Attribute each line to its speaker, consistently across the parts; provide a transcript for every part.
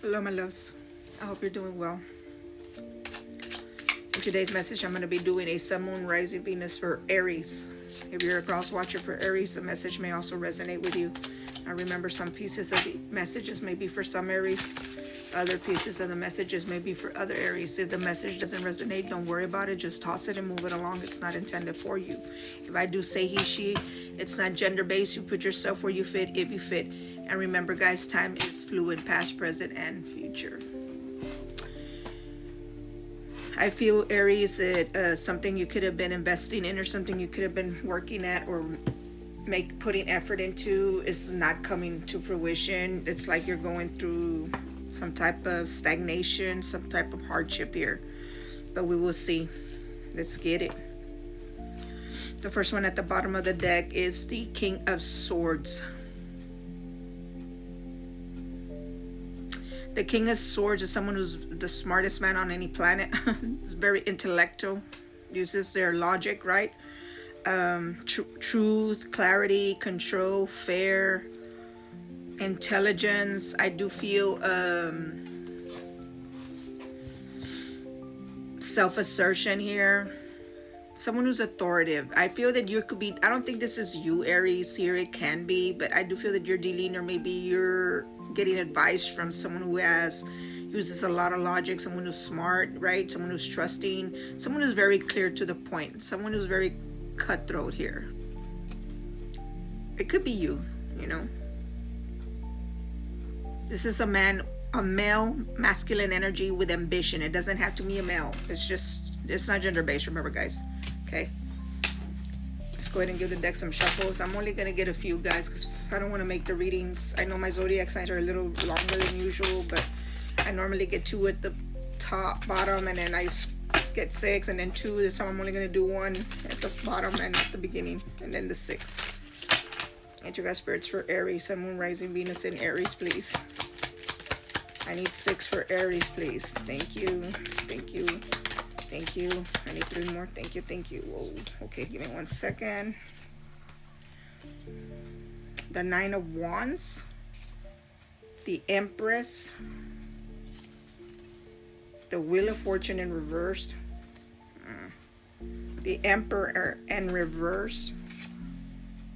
Speaker 1: Hello, my loves. I hope you're doing well. In today's message, I'm going to be doing a Sun, Moon, Rising, Venus for Aries. If you're a cross watcher for Aries, the message may also resonate with you. Now, remember, some pieces of the messages may be for some Aries. Other pieces of the messages may be for other Aries. If the message doesn't resonate, don't worry about it. Just toss it and move it along. It's not intended for you. If I do say he, she, it's not gender-based. You put yourself where you fit, if you fit. And remember, guys, time is fluid, past, present, and future. I feel, Aries, that something you could have been investing in or something you could have been working at or putting effort into is not coming to fruition. It's like you're going through some type of stagnation, some type of hardship here. But we will see. Let's get it. The first one at the bottom of the deck is the King of Swords. The King of Swords is someone who's the smartest man on any planet. Is very intellectual, uses their logic, right? Truth, clarity, control, fair, intelligence. I do feel self-assertion here. Someone who's authoritative. I feel that you could be, I don't think this is you, Aries, here. It can be, but I do feel that you're dealing, or maybe you're getting advice from someone who uses a lot of logic, someone who's smart, right? Someone who's trusting, someone who's very clear to the point, someone who's very cutthroat here. It could be you, you know. This is a male, masculine energy with ambition. It doesn't have to be a male. It's not gender-based, remember, guys. Okay. Let's go ahead and give the deck some shuffles. I'm only going to get a few, guys, because I don't want to make the readings. I know my zodiac signs are a little longer than usual, but I normally get 2 at the bottom, and then I get 6, and then 2. This time I'm only going to do 1 at the bottom and at the beginning, and then the 6. And you guys, spirits for Aries, Sun, Moon, Rising, Venus in Aries, please. I need 6 for Aries, please. Thank you. Thank you. Thank you. I need 3 more. Thank you. Thank you. Whoa. Okay, give me 1 second. The 9 of Wands. The Empress. The Wheel of Fortune in reverse. The Emperor in reverse.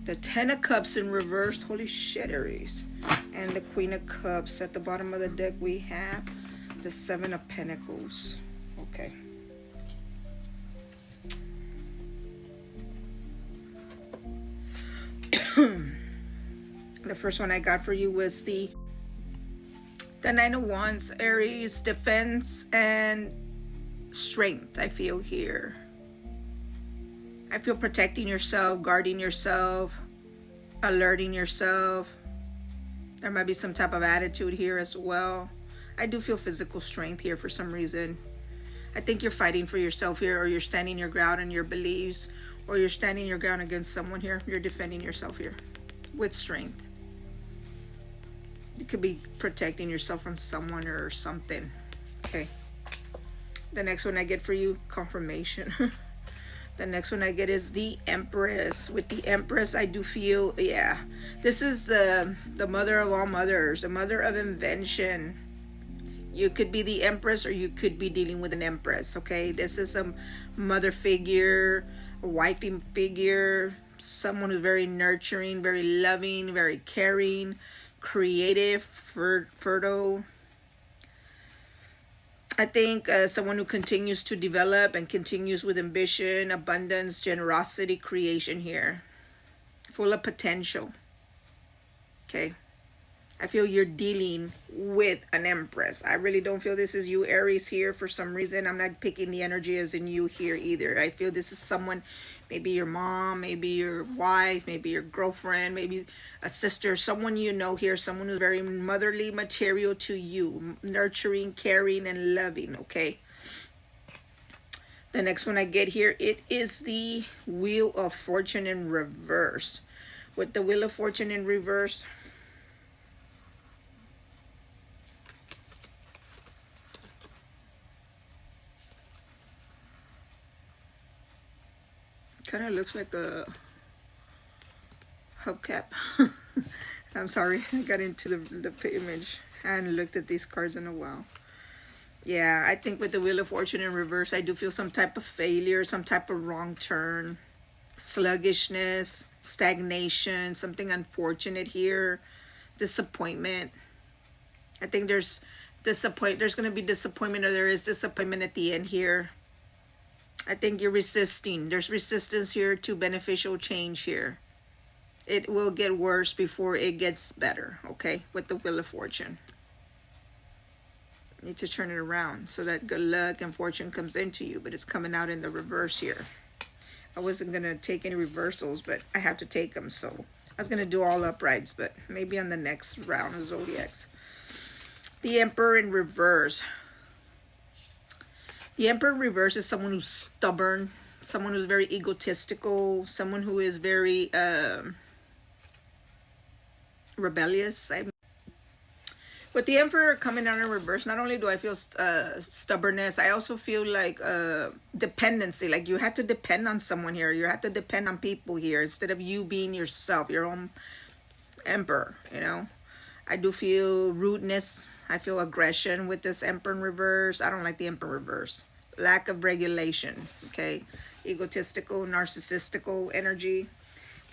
Speaker 1: The 10 of Cups in reverse. Holy shit, Aries. And the Queen of Cups. At the bottom of the deck, we have the 7 of Pentacles. Okay. The first one I got for you was the 9 of Wands, Aries, defense and strength. I feel here. I feel protecting yourself, guarding yourself, alerting yourself. There might be some type of attitude here as well. I do feel physical strength here for some reason. I think you're fighting for yourself here, or you're standing your ground in your beliefs, or you're standing your ground against someone here. You're defending yourself here with strength. You could be protecting yourself from someone or something. Okay. The next one I get for you, confirmation. The next one I get is the Empress. With the Empress, I do feel, yeah, this is the mother of all mothers, the mother of invention. You could be the Empress, or you could be dealing with an Empress, okay? This is a mother figure, a wifey figure, someone who's very nurturing, very loving, very caring, creative, fertile. I think someone who continues to develop and continues with ambition, abundance, generosity, creation here. Full of potential. Okay. I feel you're dealing with an Empress. I really don't feel this is you, Aries, here for some reason. I'm not picking the energy as in you here either. I feel this is someone, maybe your mom, maybe your wife, maybe your girlfriend, maybe a sister, someone you know here, someone who's very motherly material to you, nurturing, caring, and loving, okay? The next one I get here, it is the Wheel of Fortune in reverse. With the Wheel of Fortune in reverse, kind of looks like a hubcap. I'm sorry, I got into the image. I hadn't looked at these cards in a while. Yeah, I think with the Wheel of Fortune in reverse, I do feel some type of failure, some type of wrong turn, sluggishness, stagnation, something unfortunate here, disappointment. I think there's there's going to be disappointment, or there is disappointment at the end here. I think you're resisting. There's resistance here to beneficial change here. It will get worse before it gets better, okay, with the Wheel of Fortune. Need to turn it around so that good luck and fortune comes into you, but it's coming out in the reverse here. I wasn't going to take any reversals, but I have to take them, so I was going to do all uprights, but maybe on the next round of Zodiacs. The Emperor in reverse. The Emperor in reverse is someone who's stubborn, someone who's very egotistical, someone who is very rebellious. With the Emperor coming out in reverse, not only do I feel stubbornness, I also feel like dependency. Like you have to depend on someone here. You have to depend on people here instead of you being yourself, your own Emperor, you know. I do feel rudeness. I feel aggression with this Emperor in reverse. I don't like the Emperor in reverse. Lack of regulation, okay. Egotistical, narcissistical energy.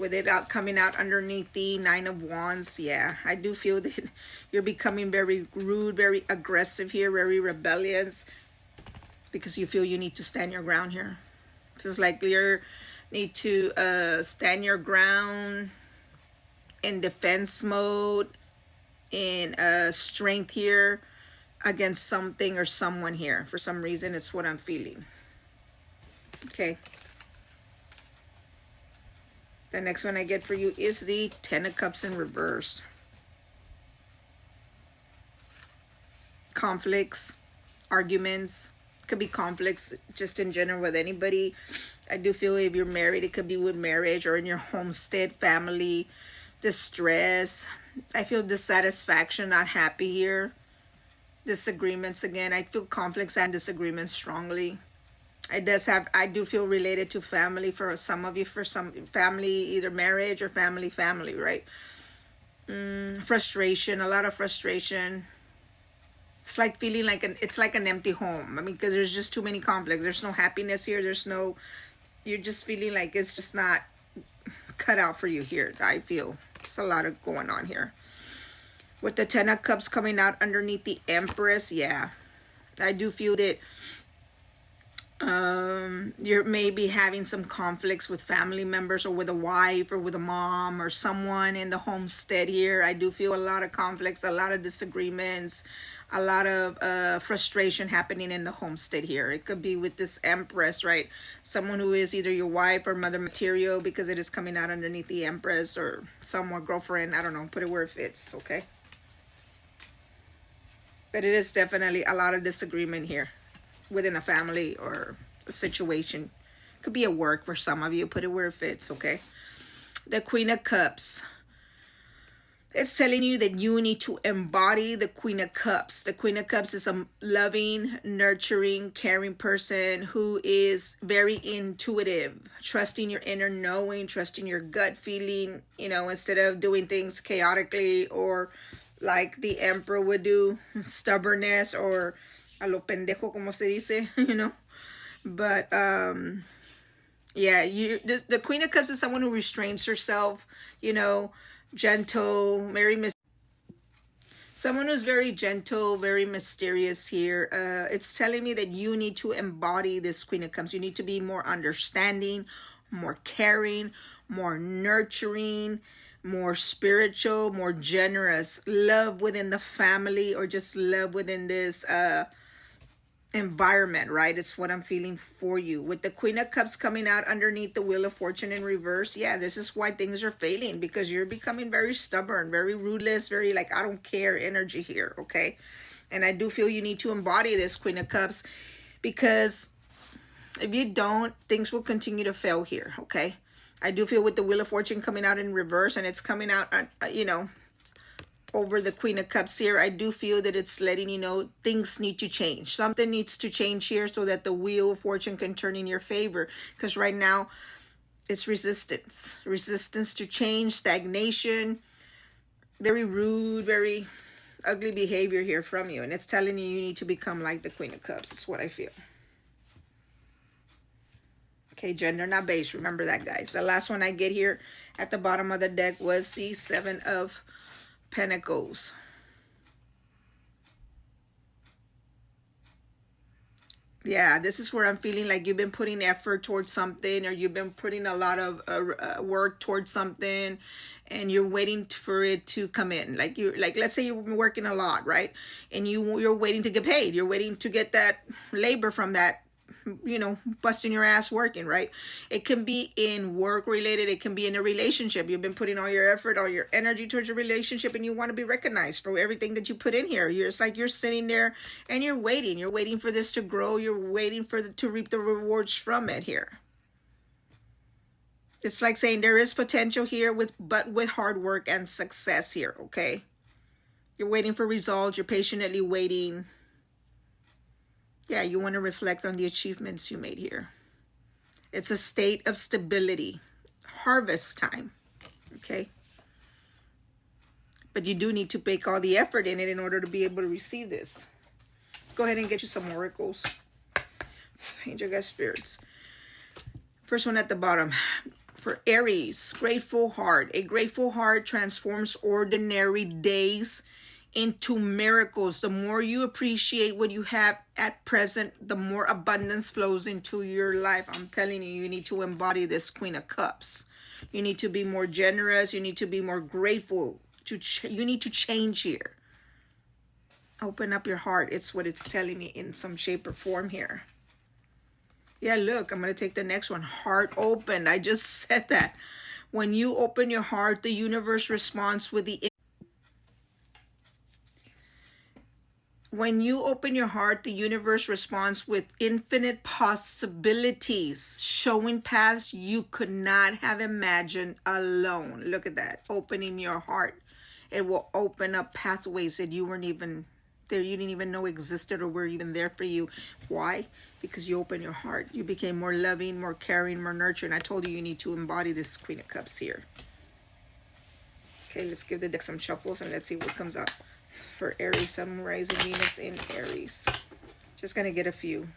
Speaker 1: With it coming out underneath the Nine of Wands, yeah, I do feel that you're becoming very rude, very aggressive here, very rebellious, because you feel you need to stand your ground here. Feels like you need to stand your ground in defense mode, in strength here against something or someone here. For some reason, it's what I'm feeling. Okay. The next one I get for you is the Ten of Cups in reverse. Conflicts, arguments. Could be conflicts just in general with anybody. I do feel if you're married, it could be with marriage or in your homestead, family, distress. I feel dissatisfaction, not happy here. Disagreements again. I feel conflicts and disagreements strongly. I do feel related to family for some of you, for some family, either marriage or family, right? Frustration, a lot of frustration. It's like feeling like it's like an empty home. I mean, because there's just too many conflicts. There's no happiness here. You're just feeling like it's just not cut out for you here. I feel it's a lot of going on here. With the Ten of Cups coming out underneath the Empress, yeah. I do feel that you're maybe having some conflicts with family members or with a wife or with a mom or someone in the homestead here. I do feel a lot of conflicts, a lot of disagreements, a lot of frustration happening in the homestead here. It could be with this Empress, right? Someone who is either your wife or mother material, because it is coming out underneath the Empress, or someone, girlfriend, I don't know, put it where it fits, okay? But it is definitely a lot of disagreement here within a family or a situation. Could be at work for some of you. Put it where it fits, okay? The Queen of Cups. It's telling you that you need to embody the Queen of Cups. The Queen of Cups is a loving, nurturing, caring person who is very intuitive, trusting your inner knowing, trusting your gut feeling, you know, instead of doing things chaotically or like the Emperor would do, stubbornness or a lo pendejo, como se dice, you know. But yeah, the Queen of Cups is someone who restrains herself, you know, gentle, someone who's very gentle, very mysterious here. It's telling me that you need to embody this Queen of Cups. You need to be more understanding, more caring, more nurturing, more spiritual, more generous. Love within the family, or just love within this environment, right? It's what I'm feeling for you. With the Queen of Cups coming out underneath the Wheel of Fortune in reverse, yeah, this is why things are failing, because you're becoming very stubborn, very ruthless, very like I don't care energy here, okay? And I do feel you need to embody this Queen of Cups, because if you don't, things will continue to fail here, okay? I do feel with the Wheel of Fortune coming out in reverse, and it's coming out, you know, over the Queen of Cups here, I do feel that it's letting you know things need to change. Something needs to change here so that the Wheel of Fortune can turn in your favor. Because right now, it's resistance. Resistance to change, stagnation, very rude, very ugly behavior here from you. And it's telling you need to become like the Queen of Cups. That's what I feel. Okay, gender, not base. Remember that, guys. The last one I get here at the bottom of the deck was the Seven of Pentacles. Yeah, this is where I'm feeling like you've been putting effort towards something, or you've been putting a lot of work towards something, and you're waiting for it to come in. Like let's say you've been working a lot, right? And you're waiting to get paid. You're waiting to get that labor from that, busting your ass working, right? It can be in work related. It can be in a relationship. You've been putting all your effort, all your energy towards your relationship, and you want to be recognized for everything that you put in here. It's like you're sitting there and you're waiting for this to grow. You're waiting to reap the rewards from it here. It's like saying there is potential here but with hard work and success here. Okay, you're waiting for results. You're patiently waiting. Yeah, you want to reflect on the achievements you made here. It's a state of stability, harvest time, okay? But you do need to make all the effort in it in order to be able to receive this. Let's go ahead and get you some oracles. Angel guide spirits. First one at the bottom. For Aries, grateful heart. A grateful heart transforms ordinary days into miracles. The more you appreciate what you have at present, the more abundance flows into your life. I'm telling you, you need to embody this Queen of Cups. You need to be more generous. You need to be more grateful. You need to change here. Open up your heart. It's what it's telling me in some shape or form here. Yeah, look, I'm going to take the next one. Heart open. I just said that. When you open your heart, the universe responds with the When you open your heart, the universe responds with infinite possibilities, showing paths you could not have imagined alone. Look at that. Opening your heart. It will open up pathways that you weren't even there, you didn't even know existed or were even there for you. Why? Because you opened your heart. You became more loving, more caring, more nurturing. I told you need to embody this Queen of Cups here. Okay, let's give the deck some shuffles and let's see what comes up. For Aries, Sun, Rising, Venus in Aries. Just going to get a few.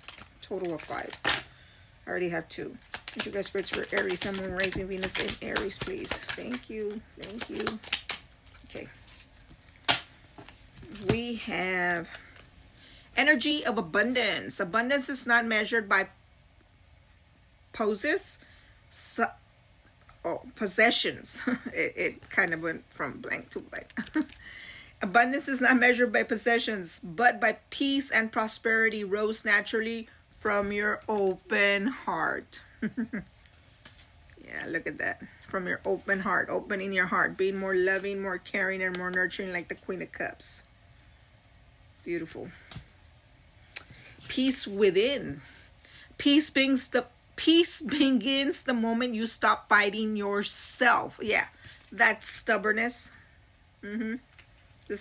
Speaker 1: Total of 5. I already have 2. Thank you guys, spirits, for Aries, Sun, Rising, Venus in Aries, please. Thank you. Thank you. Okay. We have energy of abundance. Abundance is not measured by possessions. it kind of went from blank to blank. Abundance is not measured by possessions, but by peace and prosperity rose naturally from your open heart. Yeah, look at that. From your open heart, opening your heart, being more loving, more caring, and more nurturing like the Queen of Cups. Beautiful. Peace within. Peace begins the moment you stop fighting yourself. Yeah, that's stubbornness. The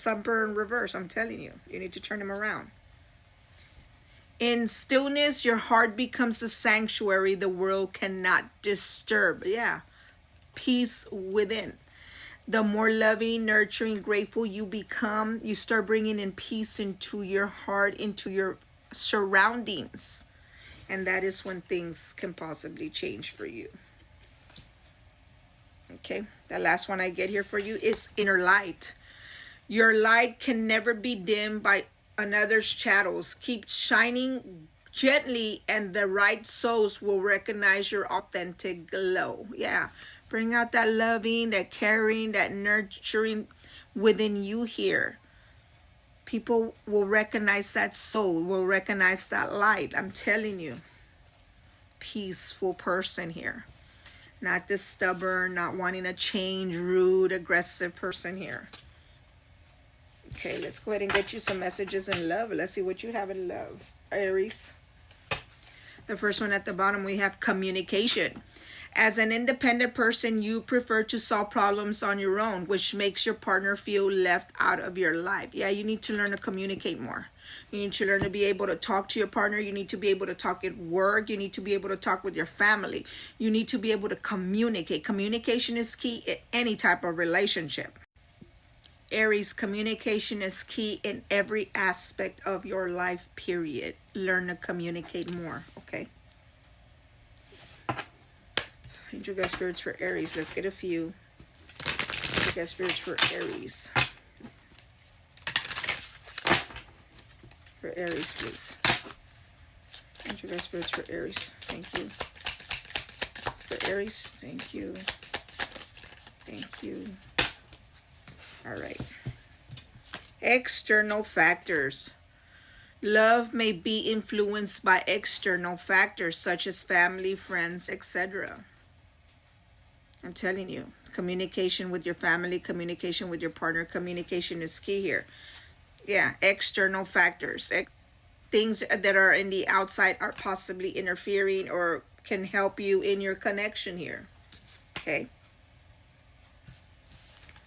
Speaker 1: Emperor in reverse. I'm telling you, you need to turn him around. In stillness, your heart becomes a sanctuary the world cannot disturb. Yeah, peace within. The more loving, nurturing, grateful you become, you start bringing in peace into your heart, into your surroundings. And that is when things can possibly change for you. Okay, the last one I get here for you is inner light. Your light can never be dimmed by another's shadows. Keep shining gently and the right souls will recognize your authentic glow. Yeah, bring out that loving, that caring, that nurturing within you here. People will recognize that soul, will recognize that light. I'm telling you, peaceful person here. Not this stubborn, not wanting to change, rude, aggressive person here. Okay, let's go ahead and get you some messages in love. Let's see what you have in love, Aries. The first one at the bottom, we have communication. As an independent person, you prefer to solve problems on your own, which makes your partner feel left out of your life. Yeah, you need to learn to communicate more. You need to learn to be able to talk to your partner. You need to be able to talk at work. You need to be able to talk with your family. You need to be able to communicate. Communication is key in any type of relationship. Aries, communication is key in every aspect of your life, period. Learn to communicate more, okay? Angel guide spirits for Aries. Let's get a few. Angel guide spirits for Aries. For Aries, please. Angel guide spirits for Aries. Thank you. For Aries, thank you. Thank you. All right. External factors. Love may be influenced by external factors such as family, friends, etc. I'm telling you, communication with your family, communication with your partner, communication is key here. Yeah, external factors. Things that are in the outside are possibly interfering or can help you in your connection here. Okay.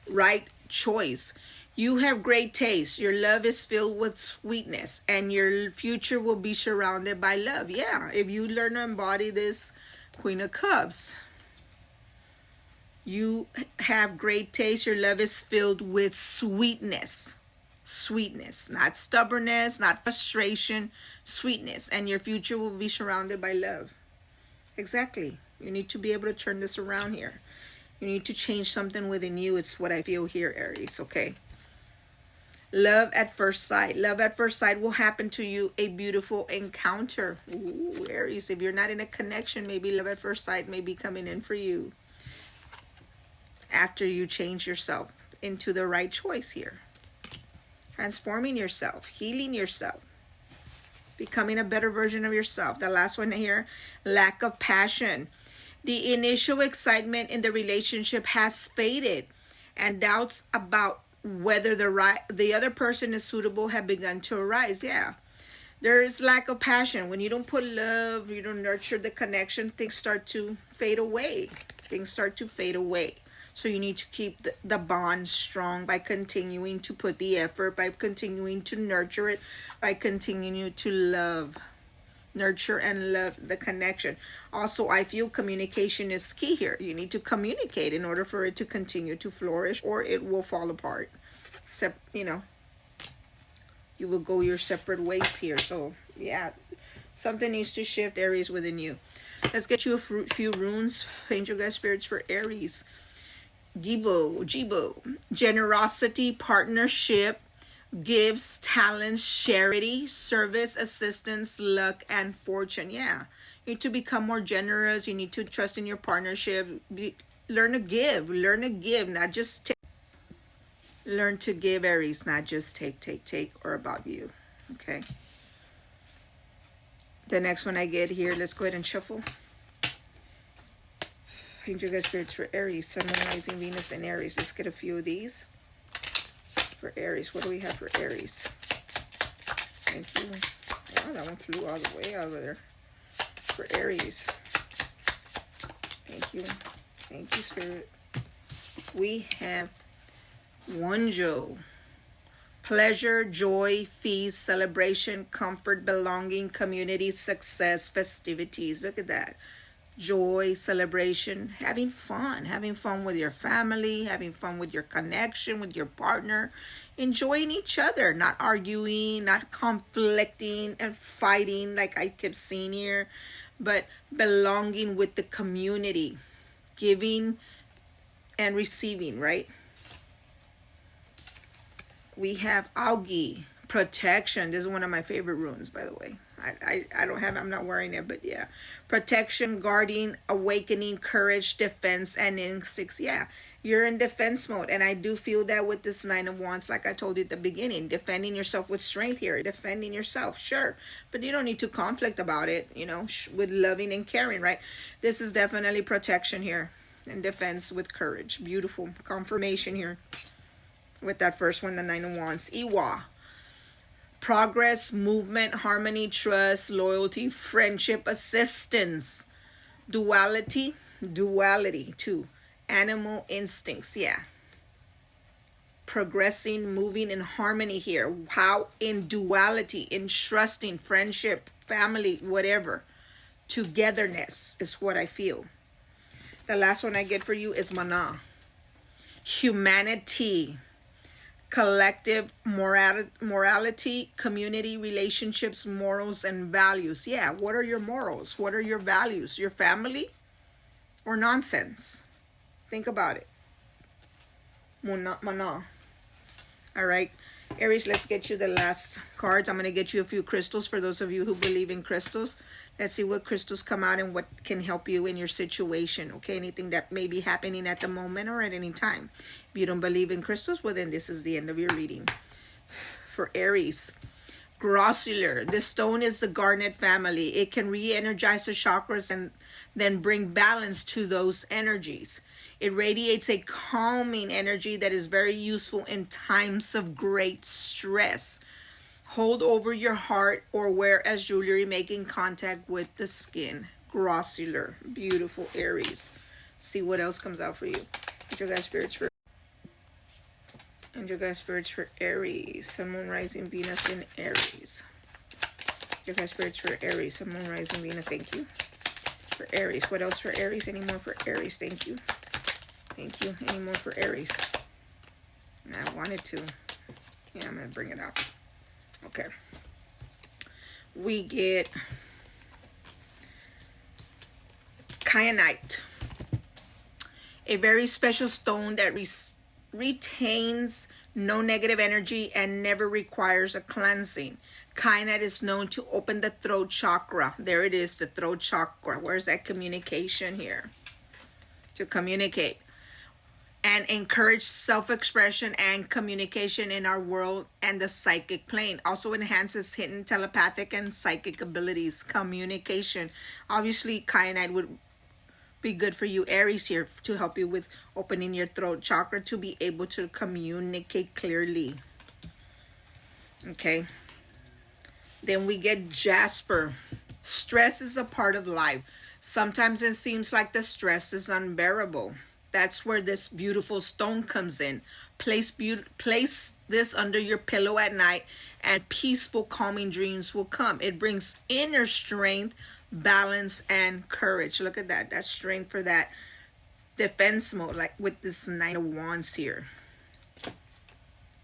Speaker 1: Right choice. You have great taste. Your love is filled with sweetness, and your future will be surrounded by love. Yeah, if you learn to embody this Queen of Cups. You have great taste. Your love is filled with sweetness. Sweetness, not stubbornness, not frustration, sweetness. And your future will be surrounded by love. Exactly. You need to be able to turn this around here. You need to change something within you. It's what I feel here, Aries, okay? Love at first sight. Love at first sight will happen to you. A beautiful encounter. Ooh, Aries, if you're not in a connection, maybe love at first sight may be coming in for you. After you change yourself into the right choice here. Transforming yourself, healing yourself, becoming a better version of yourself. The last one here, lack of passion. The initial excitement in the relationship has faded, and doubts about whether the other person is suitable have begun to arise. Yeah, there is lack of passion. When you don't put love, you don't nurture the connection, things start to fade away. Things start to fade away. So you need to keep the bond strong by continuing to put the effort, by continuing to nurture it, by continuing to love. Nurture and love the connection. Also, I feel communication is key here. You need to communicate in order for it to continue to flourish, or it will fall apart. You will go your separate ways here. So, yeah, something needs to shift, Aries, within you. Let's get you a few runes. Angel guide spirits for Aries. Jibo, generosity, partnership, gifts, talents, charity, service, assistance, luck, and fortune. Yeah, you need to become more generous. You need to trust in your partnership. Learn to give, not just take. Learn to give, Aries, not just take, or about you. Okay. The next one I get here, let's go ahead and shuffle. Angel guide spirits for Aries, Sun, Moon, Rising, Venus, and Aries. Let's get a few of these. For Aries, what do we have for Aries? Thank you. Wow, that one flew all the way out of there. For Aries. Thank you. Thank you, Spirit. We have Wonjo. Pleasure, joy, feast, celebration, comfort, belonging, community, success, festivities. Look at that. Joy, celebration, having fun with your family, having fun with your connection, with your partner, enjoying each other, not arguing, not conflicting and fighting like I kept seeing here, but belonging with the community, giving and receiving, right? We have Augie, protection. This is one of my favorite runes, by the way. I don't have, I'm not wearing it, but yeah. Protection, guarding, awakening, courage, defense, and instincts. Yeah, you're in defense mode. And I do feel that with this Nine of Wands, like I told you at the beginning, defending yourself with strength here. Defending yourself, sure. But you don't need to conflict about it, with loving and caring, right? This is definitely protection here. And defense with courage. Beautiful confirmation here. With that first one, the Nine of Wands. Iwa. Progress, movement, harmony, trust, loyalty, friendship, assistance, duality too, animal instincts. Yeah, progressing, moving in harmony here. How? In duality, in trusting, friendship, family, whatever. Togetherness is what I feel. The last one I get for you is Mana. Humanity, collective morality, community, relationships, morals, and values. Yeah, what are your morals? What are your values? Your family or nonsense? Think about it. Mana. All right, Aries, let's get you the last cards. I'm going to get you a few crystals for those of you who believe in crystals. Let's see what crystals come out and what can help you in your situation. Okay, anything that may be happening at the moment or at any time. If you don't believe in crystals, well, then this is the end of your reading. For Aries, Grossular. This stone is the garnet family. It can re-energize the chakras and then bring balance to those energies. It radiates a calming energy that is very useful in times of great stress. Hold over your heart or wear as jewelry, making contact with the skin. Grossular. Beautiful, Aries. See what else comes out for you. Your guys' spirits for Aries. Sun, Moon, Rising, Venus in Aries. Your guys' spirits for Aries. Sun, Moon, Rising, Venus. Thank you. For Aries. What else for Aries? Any more for Aries? Thank you. Thank you. Any more for Aries? I wanted to. Yeah, I'm going to bring it out. Okay. We get kyanite. A very special stone that retains no negative energy and never requires a cleansing. Kyanite is known to open the throat chakra. There it is, the throat chakra. Where's that communication here? To communicate. And encourage self-expression and communication in our world and the psychic plane. Also enhances hidden telepathic and psychic abilities. Communication. Obviously, kyanite would be good for you, Aries, here to help you with opening your throat chakra to be able to communicate clearly. Okay. Then we get jasper. Stress is a part of life. Sometimes it seems like the stress is unbearable. That's where this beautiful stone comes in. Place this under your pillow at night and peaceful, calming dreams will come. It brings inner strength, balance, and courage. Look at that. That's strength for that defense mode, like with this Knight of Wands here.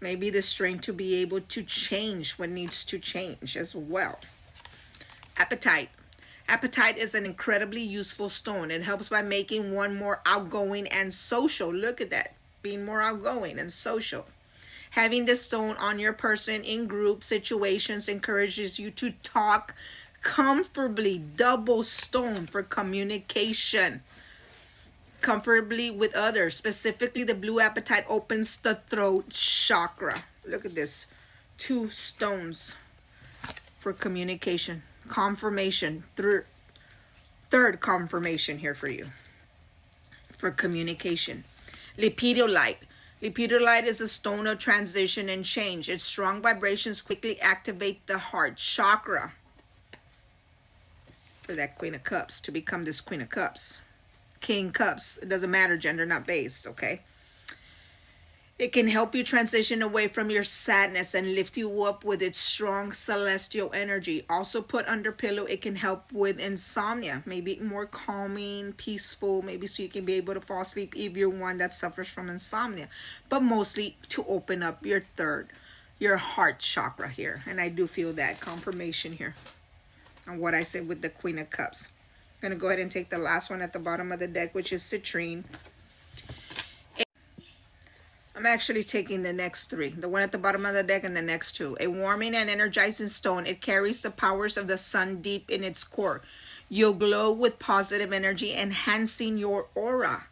Speaker 1: Maybe the strength to be able to change what needs to change as well. Apatite. Apatite is an incredibly useful stone. It helps by making one more outgoing and social. Look at that. Being more outgoing and social. Having this stone on your person in group situations encourages you to talk comfortably. Double stone for communication. Comfortably with others. Specifically, the blue apatite opens the throat chakra. Look at this. 2 stones for communication. Confirmation. Third confirmation here for you. For communication. Lepidolite. Lepidolite is a stone of transition and change. Its strong vibrations quickly activate the heart chakra. For that Queen of Cups. To become this Queen of Cups. King Cups. It doesn't matter, gender not based, okay? It can help you transition away from your sadness and lift you up with its strong celestial energy. Also put under pillow, it can help with insomnia. Maybe more calming, peaceful, maybe so you can be able to fall asleep if you're one that suffers from insomnia. But mostly to open up your heart chakra here. And I do feel that confirmation here on what I said with the Queen of Cups. I'm going to go ahead and take the last one at the bottom of the deck, which is citrine. I'm actually taking the next 3. The one at the bottom of the deck and the next 2. A warming and energizing stone. It carries the powers of the sun deep in its core. You'll glow with positive energy, enhancing your aura.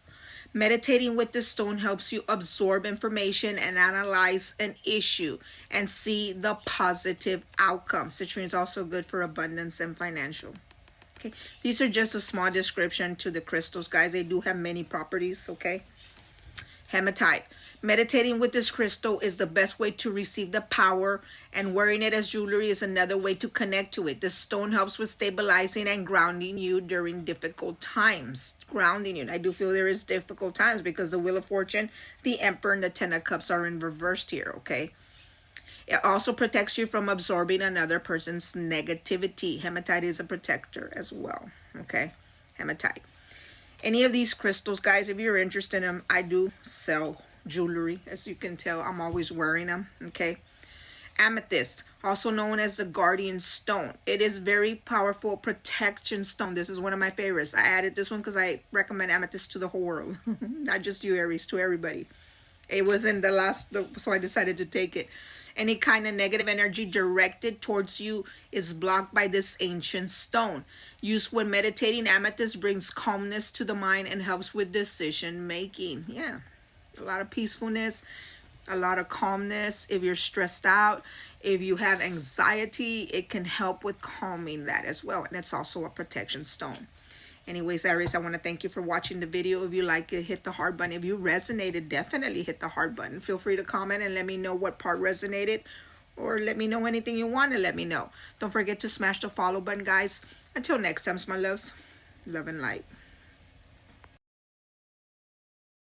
Speaker 1: Meditating with this stone helps you absorb information and analyze an issue and see the positive outcome. Citrine is also good for abundance and financial. Okay, these are just a small description to the crystals, guys. They do have many properties, okay? Hematite. Meditating with this crystal is the best way to receive the power, and wearing it as jewelry is another way to connect to it. This stone helps with stabilizing and grounding you during difficult times. Grounding you. I do feel there is difficult times because the Wheel of Fortune, the Emperor, and the 10 of Cups are in reversed here, okay? It also protects you from absorbing another person's negativity. Hematite is a protector as well, okay? Hematite. Any of these crystals, guys, if you're interested in them, I do sell jewelry. As you can tell, I'm always wearing them. Okay. Amethyst, also known as the guardian stone. It is very powerful protection stone. This is one of my favorites. I added this one because I recommend amethyst to the whole world. Not just you, Aries, to everybody. It was in the last, so I decided to take it. Any kind of negative energy directed towards you is blocked by this ancient stone. Used when meditating, amethyst brings calmness to the mind and helps with decision making. Yeah, a lot of peacefulness, a lot of calmness. If you're stressed out, if you have anxiety, it can help with calming that as well. And it's also a protection stone. Anyways, Aries, I want to thank you for watching the video. If you like it, hit the heart button. If you resonated, definitely hit the heart button. Feel free to comment and let me know what part resonated, or let me know anything you want to let me know. Don't forget to smash the follow button, guys. Until next time, my loves, love and light.